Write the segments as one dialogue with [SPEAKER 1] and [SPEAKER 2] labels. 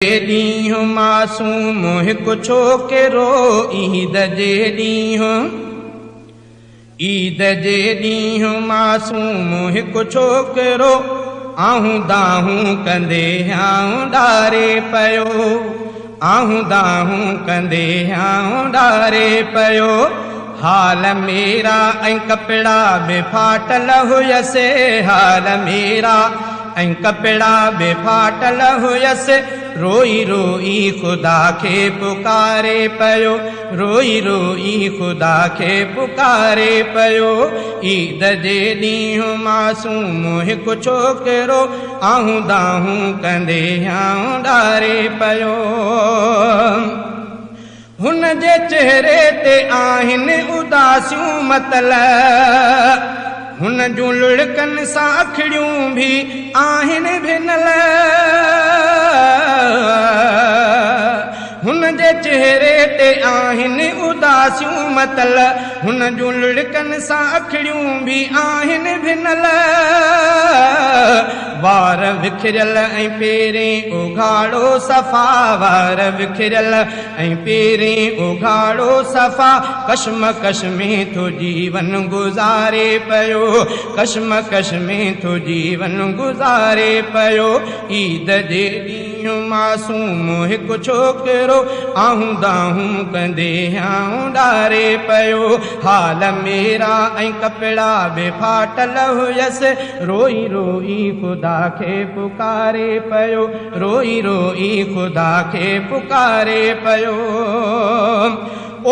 [SPEAKER 1] ॾींहुं मासूम हिकु छोकिरो ईद जे ॾींहुं मासूम हिकु छोकिरो आहूं दाहूं कंदे आऊं ॾारे पियो आहूं दाहूं कंदे आऊं ॾारे पियो। हाल मेरा ऐं कपिड़ा बि फाटल हुयसि हाल मेरा ऐं कपिड़ा बि फाटल हुयसि रोई रोई ख़ुदा खे पुकारे पियो रोई रोई ख़ुदा खे पुकारे पियो। ईद जे ॾींहुं मासूम हिकु छोकिरो आहूं दाहूं कंदे आऊं ॾारे पियो। हुन जे चेहरे ते आहिनि उदासियूं मतलब हुन जूं लुढ़कनि सां अखिड़ियूं भी आहिनि भिनल हुन जे चेहरे ते आहिनि उदासियूं मतलब हुन जूं लुढ़कनि सां अखिड़ियूं भी आहिनि भिनल। वार विखिरियल ऐं पेरें उघाड़ो सफ़ा वार विखिरियल ऐं पेरें उघाड़ो सफ़ा कशमकश में तो जीवन गुज़ारे पियो कशमकश में तो जीवन गुज़ारे पियो। ईद जे ॾींहुं मासूम हिकु छोकिरो आहूं दाहूं कंदे आऊं ॾारे पियो। हाल मेरा ऐं कपिड़ा बि फाटल हुयसि रोई रोई ख़ुदा खे पुकारे पियो रोई रोई ख़ुदा खे पुकारे पियो।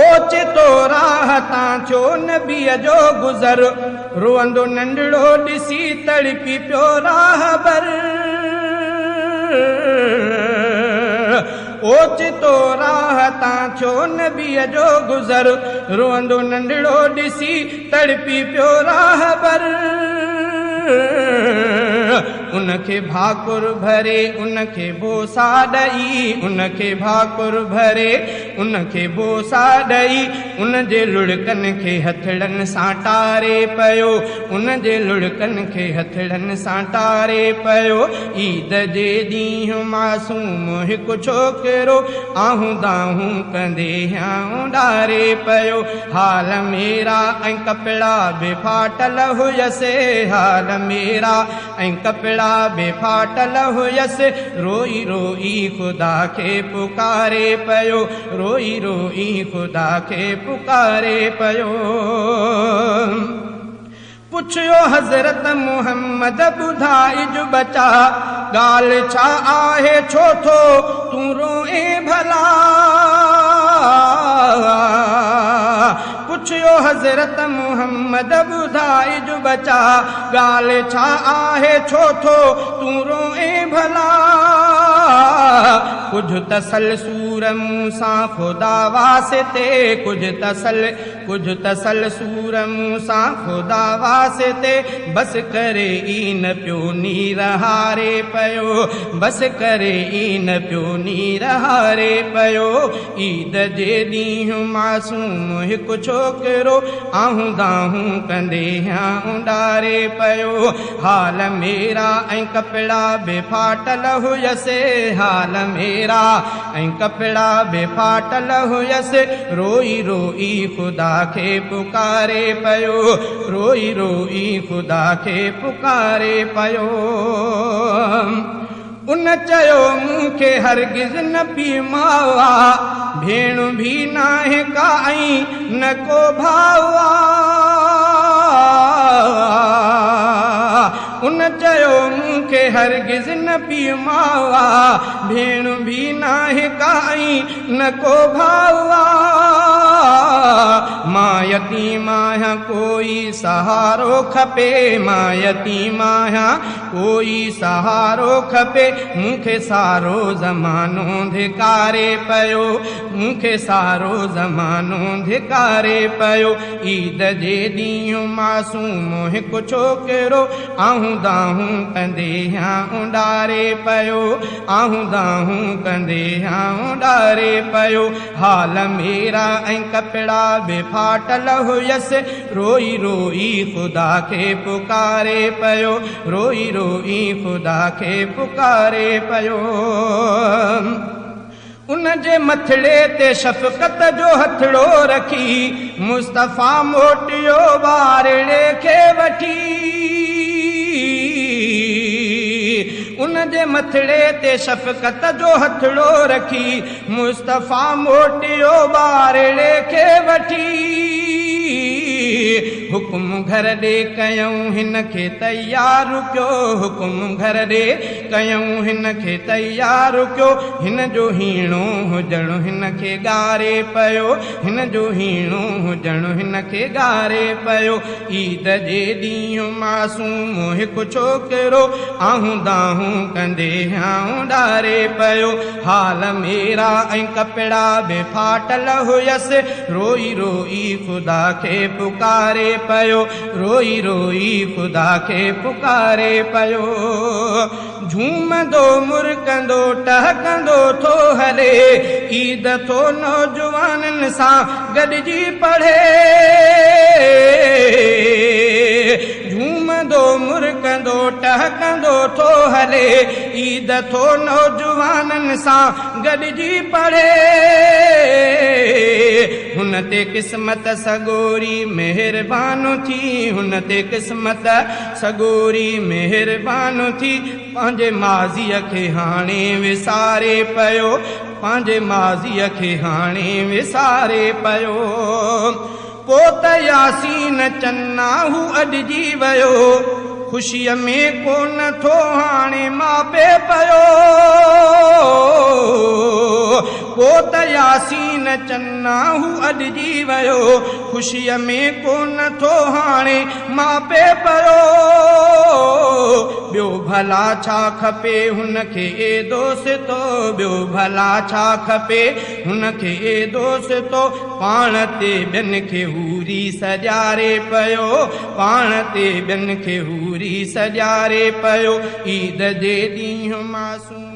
[SPEAKER 1] ओचितो राह तां थियो नबीअ जो गुज़र रोअंदो नंढड़ो ॾिसी तड़पी पियो राहबर ओचितो राह तां थियो नबीअ जो गुज़र रोअंदो नंढड़ो ॾिसी तड़पी पियो राहबर। उनखे भाकुर भरे उनखे बोसा ॾई उनखे भाकुर भरे उनखे बोसा ॾई उन जे लुढ़कनि खे हथड़नि सां टारे पियो उन जे लुढ़कनि खे हथड़नि सां टारे पियो। ईद जे ॾींहुं मासूम हिकु छोकिरो आहूं दाहूं कंदे आऊं ॾारे पियो। हाल मेरा ऐं कपिड़ा बि फाटल हुयसि हाल मेरा ऐं कपिड़ा बि फाटल हुयसि रोई रोई ख़ुदा खे पुकारे पियो रोई रोई ख़ुदा खे पुकारे पियो। पुछियो हज़रत मुहम्मद ॿुधाइज बचा ॻाल्हि छा आहे छो थो तूं रोए भला पुछियो हज़रत मुहम्मद ॿुधाइज बचा ॻाल्हि छा आहे छो थो तूं रोए भला। कुझु तसलसूर मूंसां ख़ुदा वास्ते कुझु तसल सूर मूंसां ख़ुदा वास्ते बस करे ई न पियो नीर हारे पियो बस करे ई न पियो नीर हारे पियो। ईद जे ॾींहुं मासूम हिकु छोकिरो आहूं दाहूं कंदे आऊं ॾारे पियो। हाल मेरा ऐं कपिड़ा बि फाटल हुयसि हाल मेरा ऐं कपिड़ा बि फाटल हुयसि रोई रोई ख़ुदा खे पुकारे पियो रोई रोई ख़ुदा खे पुकारे पियो। उन चयो मूंखे हरगिज़ न पी मावा भेण भी नाहे का ऐं न को भावा उन चयो मूंखे हरगिज़ न पी मावा भेण भी नाहे का ऐं न को भावा। मां यतीम आहियां कोई सहारो खपे मां यतीम आहियां कोई सहारो खपे मूंखे सारो ज़मानो धिकारे पियो मूंखे सारो ज़मानो धिकारे पियो। ईद जे ॾींहुं मासूम हिकु छोकिरो आहूं दाहूं कंदे आऊं ॾारे पियो आहूं दाहूं कंदे आऊं ॾारे पियो। हाल मेरा ऐं कपिड़ा बि फाटल हुयसि रोई रोई ख़ुदा खे पुकारे पियो रोई रोई रोई ख़ुदा खे पुकारे पियो। उन जे मथड़े ते शफ़क़त जो हथड़ो रखी मुस्तफ़ा मोटियो वारड़े खे वठी। उन जे मथड़े ते शफ़क़त जो हथड़ो रखी मुस्तफ़ा मोटियो वारड़े खे वठी। हुकुम घर ॾे कयूं हिन खे तैयार कयो, हुकुम घर ॾे कयूं हिन खे तैयार कयो। हिन जो हीणो हुजणु हिन खे ॻारे पियो, हिन जो हीणो हुजणु हिन खे ॻारे पियो। ईद जे ॾींहुं मासूम हिकु छोकिरो आहूं दाहूं कंदे आऊं ॾारे पियो। हाल मेरा ऐं कपिड़ा बि फाटल हुयसि, रोई रोई ख़ुदा खे पुकारे पियो, रोई रोई ख़ुदा खे पुकारे पियो। झूमंदो मुरकंदो टहकंदो थो हले, ईद थो नौजवाननि सां गॾिजी पढ़े। झूमंदो मुरकंदो टहकंदो थो हले, ईद थो नौजवाननि सां गॾिजी पढ़े। हुन ते क़िस्मत सगोरी महिरबान थी, हुन ते क़िस्मत सगोरी महिरबान थी। पंहिंजे माज़ीअ खे हाणे विसारे पियो, पंहिंजे माज़ीअ खे हाणे विसारे पियो। पोत यासीन चन्ना हू अॾिजी वियो, ख़ुशीअ में कोन थो हाणे मापे पियो। पोत यासीन चन्ना हू अॾिजी वियो, ख़ुशीअ में कोन थो हाणे मापे पियो। ॿियो भला छा खपे हुन खे ए दोस्तो, ॿियो भला छा खपे हुन खे ए दोस्तो। पाण ते ॿियनि खे हूरी सॼारे पियो, पाण ते ॿियनि खे हूरी सॼारे पियो। ईद जे ॾींहुं मासूम